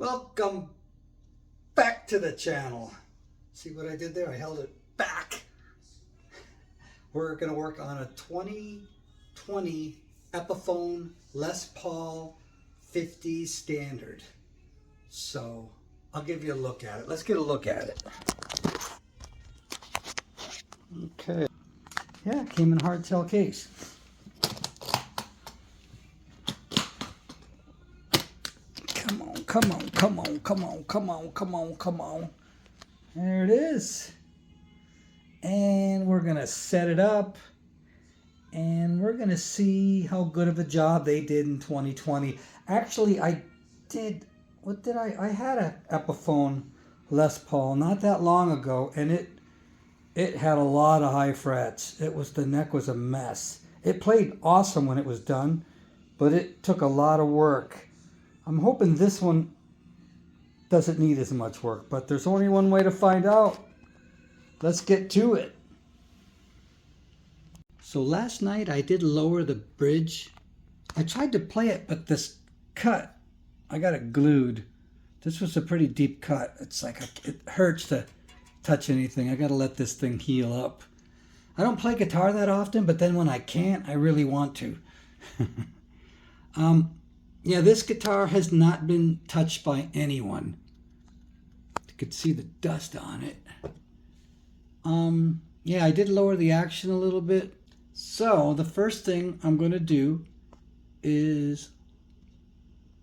Welcome back to the channel. See what I did there? I held it back. We're going to work on a 2020 Epiphone Les Paul 50 Standard. So I'll give you a look at it. Let's get a look at it. Okay. Yeah, it came in hardtail case. Come on. There it is. And we're going to set it up. And we're going to see how good of a job they did in 2020. Actually, I had a Epiphone Les Paul not that long ago. And it had a lot of high frets. The neck was a mess. It played awesome when it was done. But it took a lot of work. I'm hoping this one doesn't need as much work, but there's only one way to find out. Let's get to it. So last night I did lower the bridge. I tried to play it, but this cut, I got it glued. This was a pretty deep cut. It's like it hurts to touch anything. I got to let this thing heal up. I don't play guitar that often, but then when I can't, I really want to. Yeah, this guitar has not been touched by anyone. You could see the dust on it. Yeah, I did lower the action a little bit. So the first thing I'm going to do is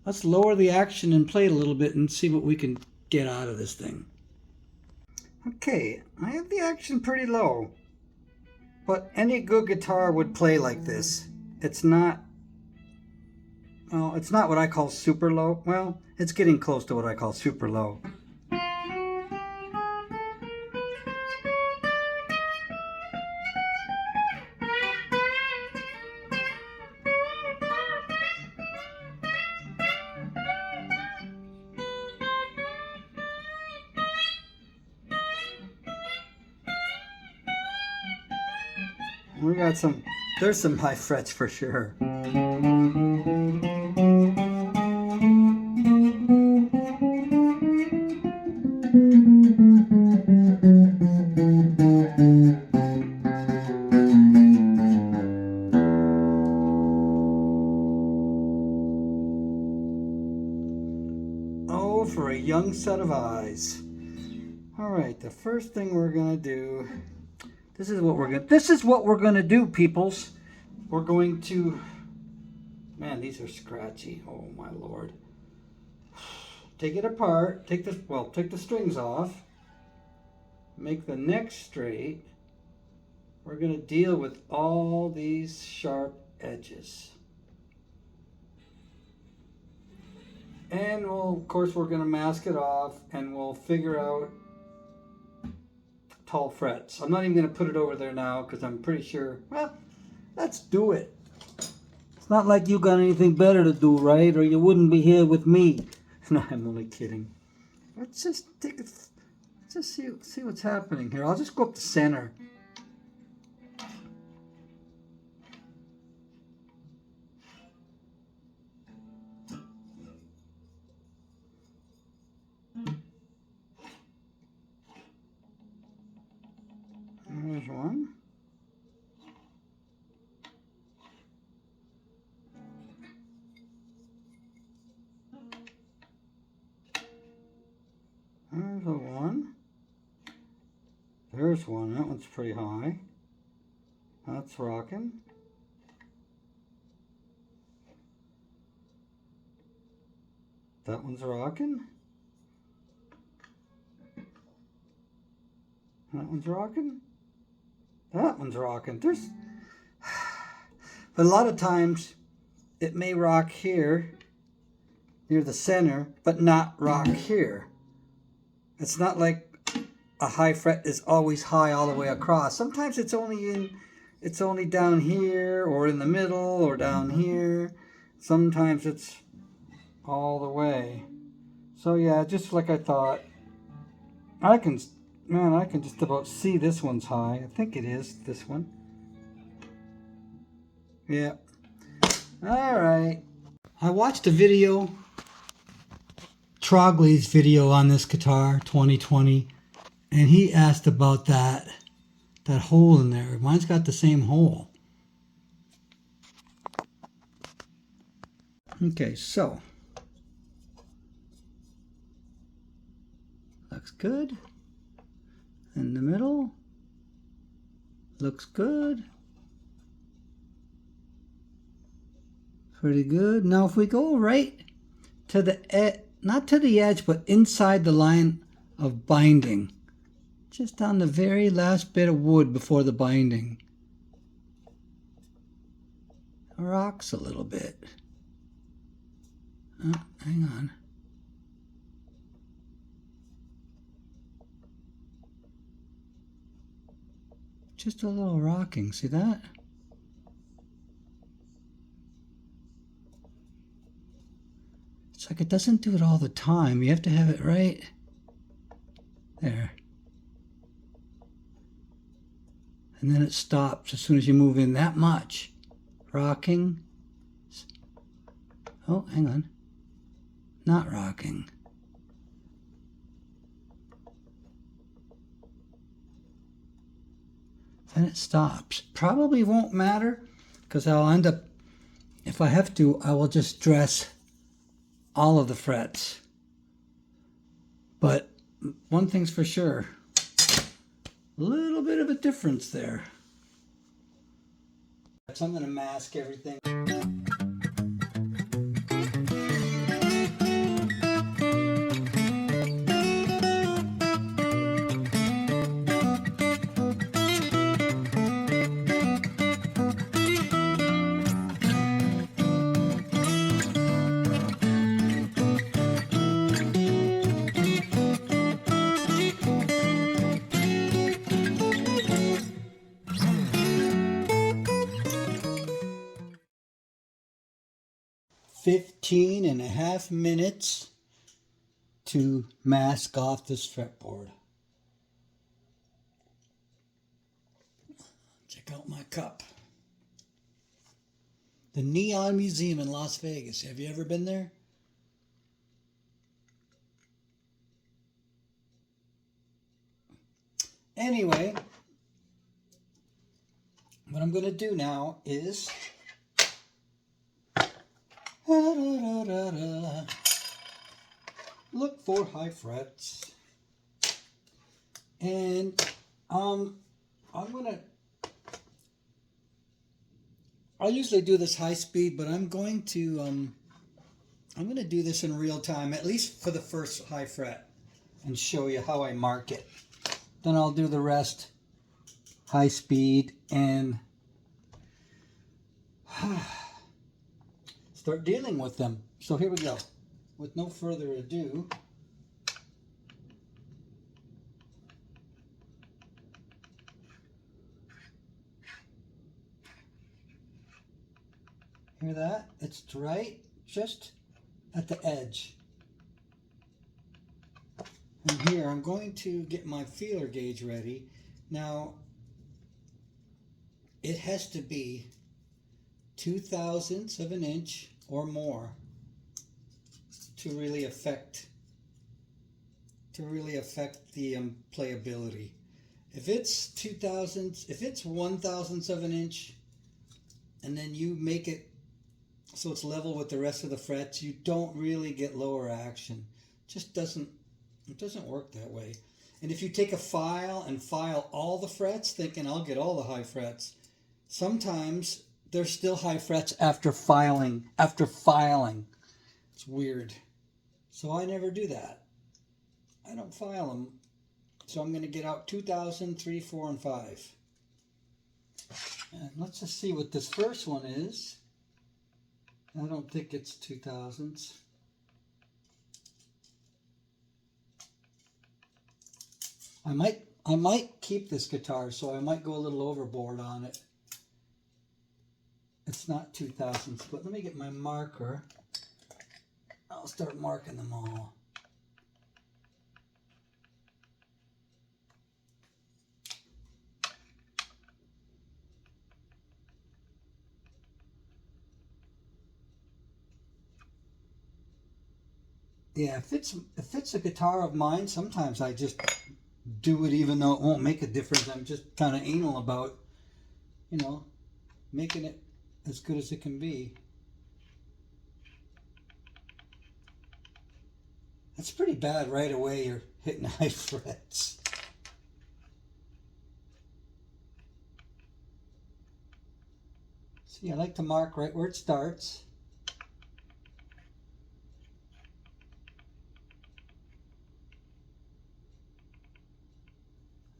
let's lower the action and play it a little bit and see what we can get out of this thing. Okay, I have the action pretty low, but any good guitar would play like this. It's not what I call super low. Well, it's getting close to what I call super low. There's some high frets for sure. Oh, for a young set of eyes. All right, the first thing we're gonna do. This is what we're gonna do, peoples. We're going to. Man, these are scratchy. Oh my Lord. Take it apart. Take the strings off. Make the neck straight. We're gonna deal with all these sharp edges. And of course, we're gonna mask it off, and we'll figure out tall frets. I'm not even going to put it over there now because I'm pretty sure, well, let's do it. It's not like you got anything better to do, right? Or you wouldn't be here with me. No, I'm only kidding. Let's just see what's happening here. I'll just go up the center. There's one. There's a one. There's one. That one's pretty high. That's rocking. That one's rocking. That one's rocking. That one's rocking. But a lot of times it may rock here near the center, but not rock here. It's not like a high fret is always high all the way across. Sometimes it's only down here or in the middle or down here. Sometimes it's all the way. So yeah, just like I thought. I can just about see this one's high. I think it is, this one. Yeah. All right. I watched a video Trogley's video on this guitar, 2020, and he asked about that hole in there. Mine's got the same hole. Okay, so looks good. In the middle, looks good. Pretty good. Now if we go right to the edge, not to the edge, but inside the line of binding, just on the very last bit of wood before the binding, it rocks a little bit. Oh, hang on. Just a little rocking, see that? It's like it doesn't do it all the time. You have to have it right there. And then it stops as soon as you move in that much. Rocking. Oh, hang on. Not rocking. Then it stops. Probably won't matter because I'll end up, if I have to, I will just dress all of the frets. But one thing's for sure, a little bit of a difference there. So I'm going to mask everything. Fifteen and a half minutes to mask off this fretboard. Check out my cup. The Neon Museum in Las Vegas. Have you ever been there? Anyway, what I'm going to do now is look for high frets, and I usually do this high speed, but I'm going to do this in real time, at least for the first high fret, and show you how I mark it. Then I'll do the rest high speed and start dealing with them. So here we go. With no further ado, hear that? It's right just at the edge. And here I'm going to get my feeler gauge ready. Now it has to be 0.02 of an inch or more to really affect the playability. If it's 0.02, if it's 1/1000 of an inch, and then you make it so it's level with the rest of the frets, you don't really get lower action. It doesn't work that way. And if you take a file and file all the frets, thinking I'll get all the high frets, sometimes there's still high frets after filing. It's weird. So I never do that. I don't file them. So I'm going to get out 2,000, 3, 4, and 5. And let's just see what this first one is. I don't think it's 2,000s. I might keep this guitar, so I might go a little overboard on it. It's not 2,000s, but let me get my marker. I'll start marking them all. Yeah, if it's a guitar of mine, sometimes I just do it even though it won't make a difference. I'm just kind of anal about, you know, making it as good as it can be. That's pretty bad right away. You're hitting high frets. See, I like to mark right where it starts.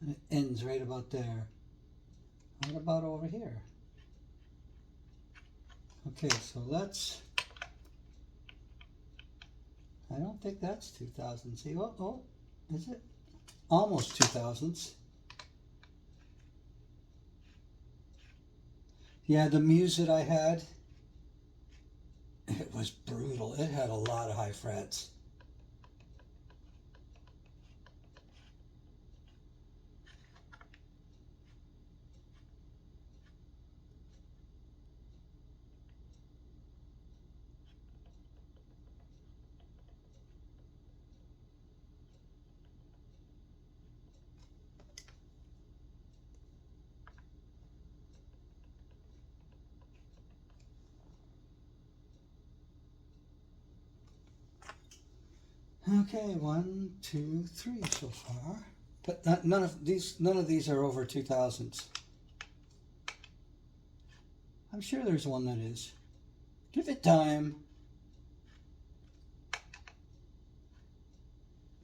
And it ends right about there. What about over here? Okay, so let's... I don't think that's 2000. See, oh, is it? Almost 2000s. Yeah, the Muse that I had, it was brutal. It had a lot of high frets. Okay, 1, 2, 3 so far, but none of these are over 2000s. I'm sure there's one that is. Give it time.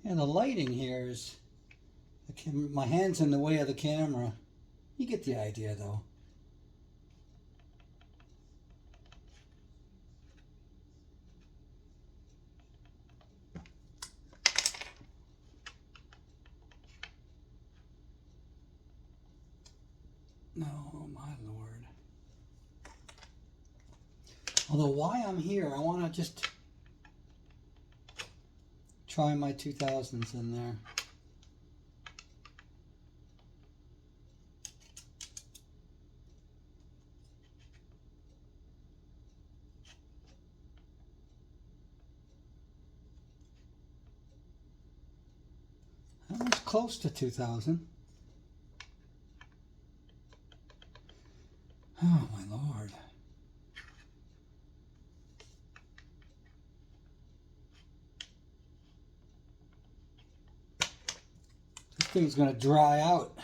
Yeah, the lighting here is... my hand's in the way of the camera. You get the idea, though. No, my lord. Although, why I'm here, I want to just try my 2000s in there. That was close to 2000. Oh, my lord. This thing's going to dry out.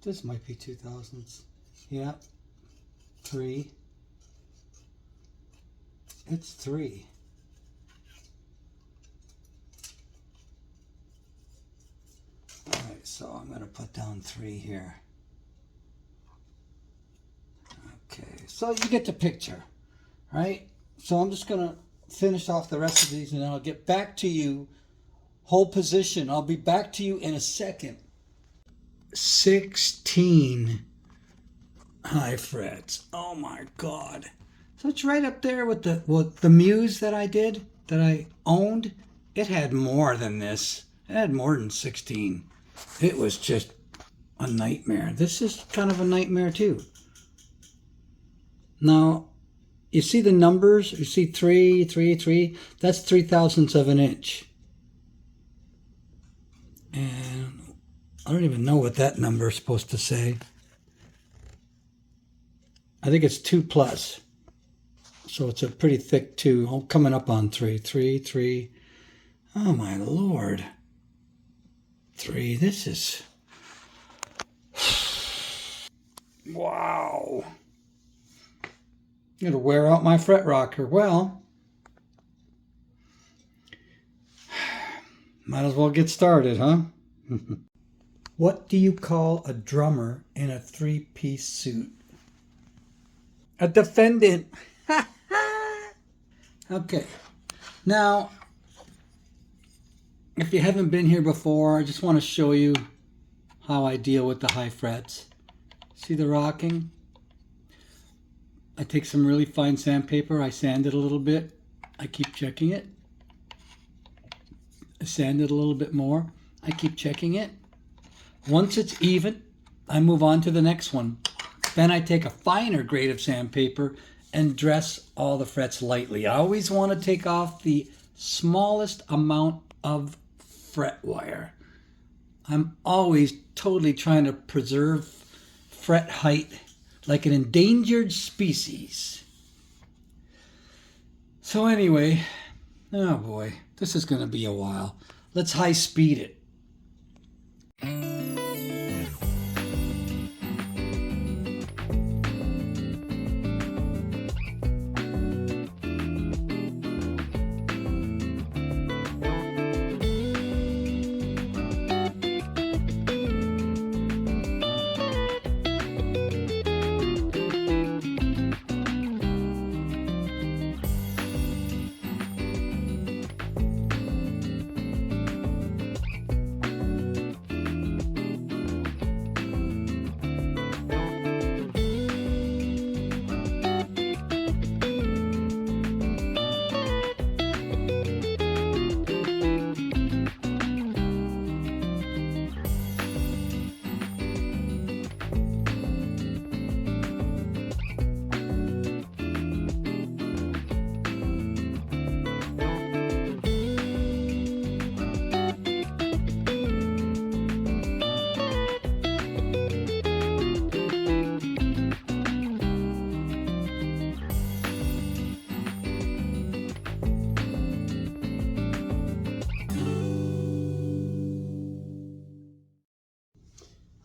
This might be 2000s. Yeah. 3. It's 3. Alright, so I'm going to put down 3 here. Okay, so you get the picture, right? So I'm just going to finish off the rest of these and then I'll get back to you. Hold position. I'll be back to you in a second. 16 high frets. Oh my God. So it's right up there with the Muse that I did, that I owned. It had more than this. It had more than 16. It was just a nightmare. This is kind of a nightmare too. Now, you see the numbers? You see 3, 3, 3? That's 3/1000ths of an inch. And I don't even know what that number is supposed to say. I think it's 2 plus. So it's a pretty thick 2. I'm coming up on 3. 3, 3. Oh my lord. 3. This is... wow. I'm going to wear out my fret rocker. Well, might as well get started, huh? What do you call a drummer in a 3-piece suit? A defendant. Okay. Now, if you haven't been here before, I just want to show you how I deal with the high frets. See the rocking? I take some really fine sandpaper, I sand it a little bit, I keep checking it. I sand it a little bit more, I keep checking it. Once it's even, I move on to the next one. Then I take a finer grade of sandpaper and dress all the frets lightly. I always want to take off the smallest amount of fret wire. I'm always totally trying to preserve fret height like an endangered species. So anyway, oh boy, this is going to be a while. Let's high speed it.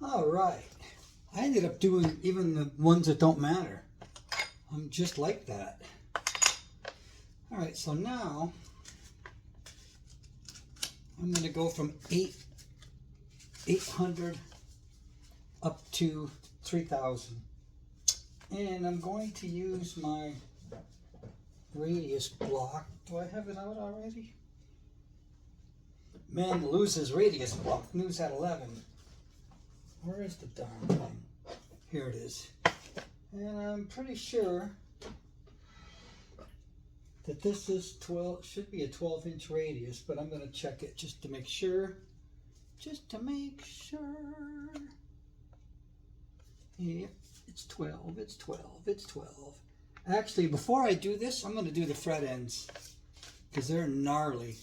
All right, I ended up doing even the ones that don't matter. I'm just like that. All right, so now I'm going to go from 800 up to 3000. And I'm going to use my radius block. Do I have it out already? Man loses radius block. News at 11. Where is the darn thing? Here it is. And I'm pretty sure that this is 12, should be a 12-inch radius, but I'm going to check it just to make sure. Just to make sure. Yep, it's 12, it's 12, it's 12. Actually, before I do this, I'm going to do the fret ends because they're gnarly.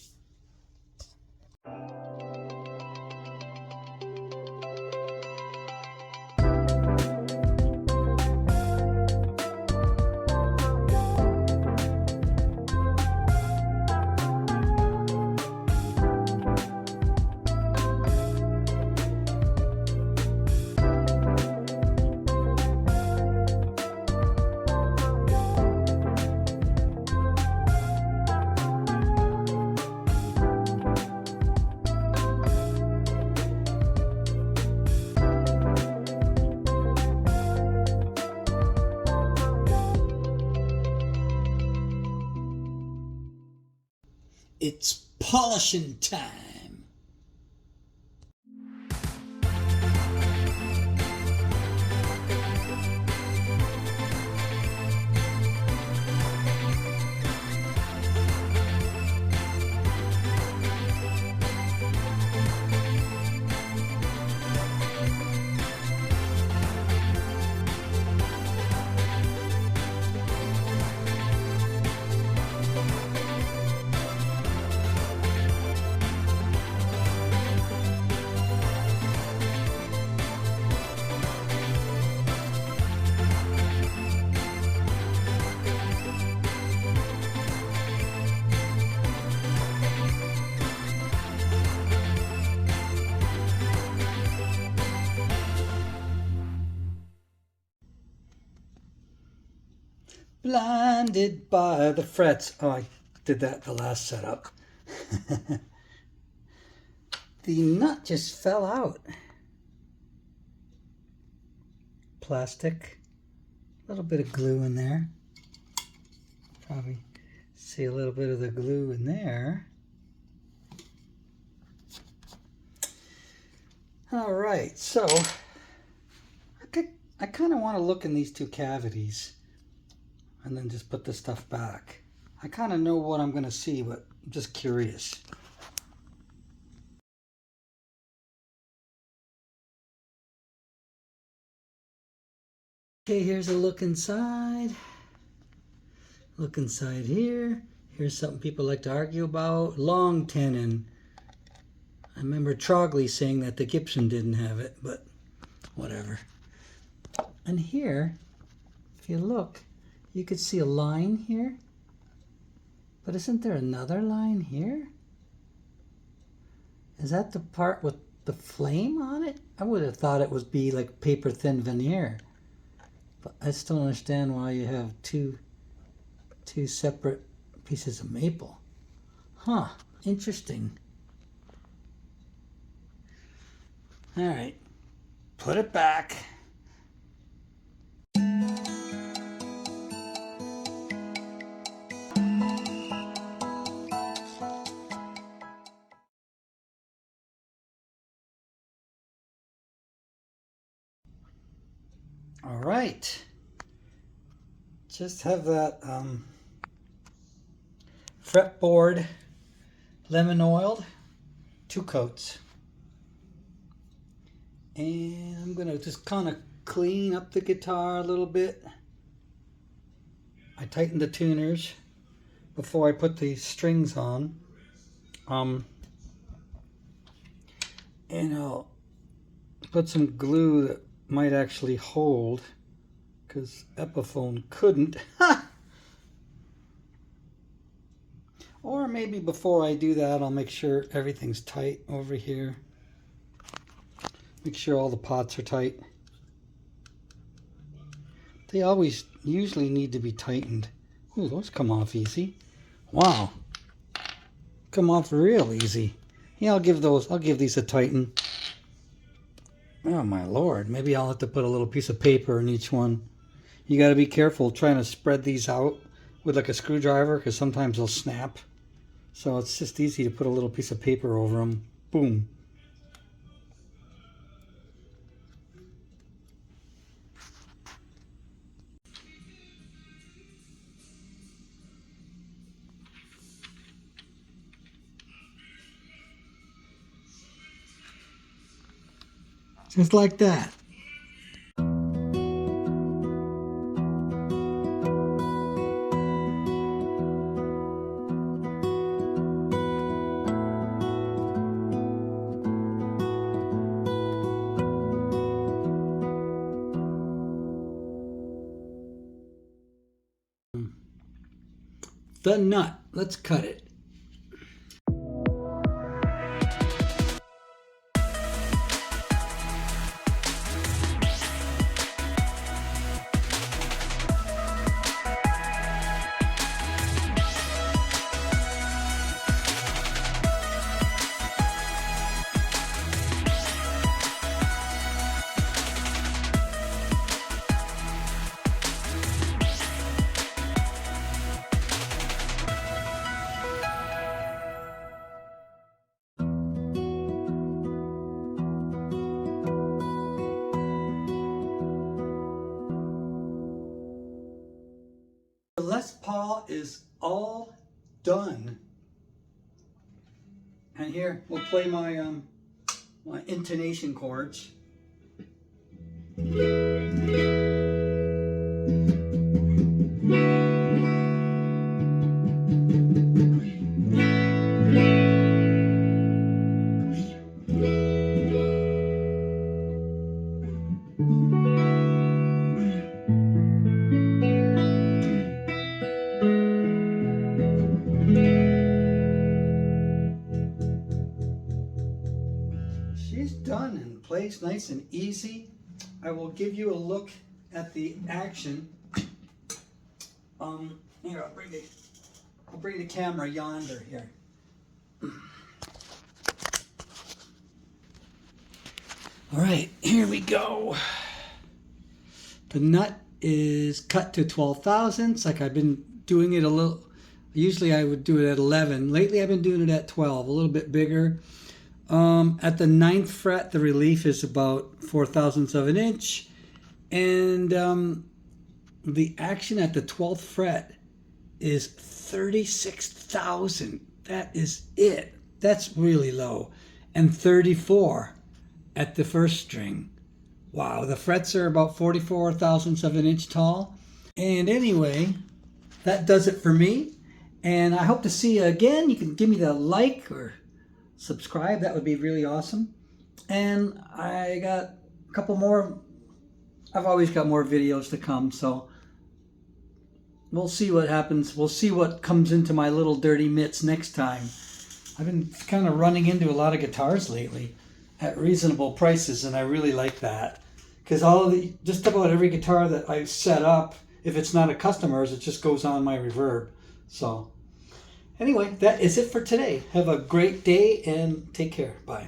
It's polishing time. Blinded by the frets. Oh, I did that the last setup. The nut just fell out. Plastic. A little bit of glue in there. Probably see a little bit of the glue in there. All right, so I kind of want to look in these two cavities and then just put the stuff back. I kind of know what I'm going to see, but I'm just curious. Okay, here's a look inside. Look inside here. Here's something people like to argue about. Long tenon. I remember Trogley saying that the Gibson didn't have it, but whatever. And here, if you look, you could see a line here. But isn't there another line here? Is that the part with the flame on it? I would have thought it would be like paper thin veneer. But I still understand why you have two separate pieces of maple. Huh, interesting. All right, put it back. All right, just have that fretboard lemon oiled, 2 coats. And I'm gonna just kind of clean up the guitar a little bit. I tightened the tuners before I put the strings on. And I'll put some glue that might actually hold, because Epiphone couldn't. Or maybe before I do that, I'll make sure everything's tight over here. Make sure all the pots are tight. They usually need to be tightened. Ooh, those come off easy. Wow. Come off real easy. Yeah, I'll give these a tighten. Oh my Lord, maybe I'll have to put a little piece of paper in each one. You got to be careful trying to spread these out with like a screwdriver, because sometimes they'll snap. So it's just easy to put a little piece of paper over them. Boom. Just like that. The nut. Let's cut it. The Les Paul is all done. And here we'll play my my intonation chords. She's done and plays nice and easy. I will give you a look at the action. Here, I'll bring the camera yonder here. All right, here we go. The nut is cut to 12 thousandths. Like I've been doing it a little. Usually I would do it at 11. Lately I've been doing it at 12, a little bit bigger. At the 9th fret, the relief is about 4 thousandths of an inch. And the action at the 12th fret is 36,000. That is it. That's really low. And 34 at the first string. Wow, the frets are about 44 thousandths of an inch tall. And anyway, that does it for me. And I hope to see you again. You can give me the like or subscribe. That would be really awesome. And I got a couple more. I've always got more videos to come, so we'll see what happens. We'll see what comes into my little dirty mitts next time. I've been kind of running into a lot of guitars lately at reasonable prices, and I really like that. Because just about every guitar that I set up, if it's not a customer's, it just goes on my reverb. So anyway, that is it for today. Have a great day and take care. Bye.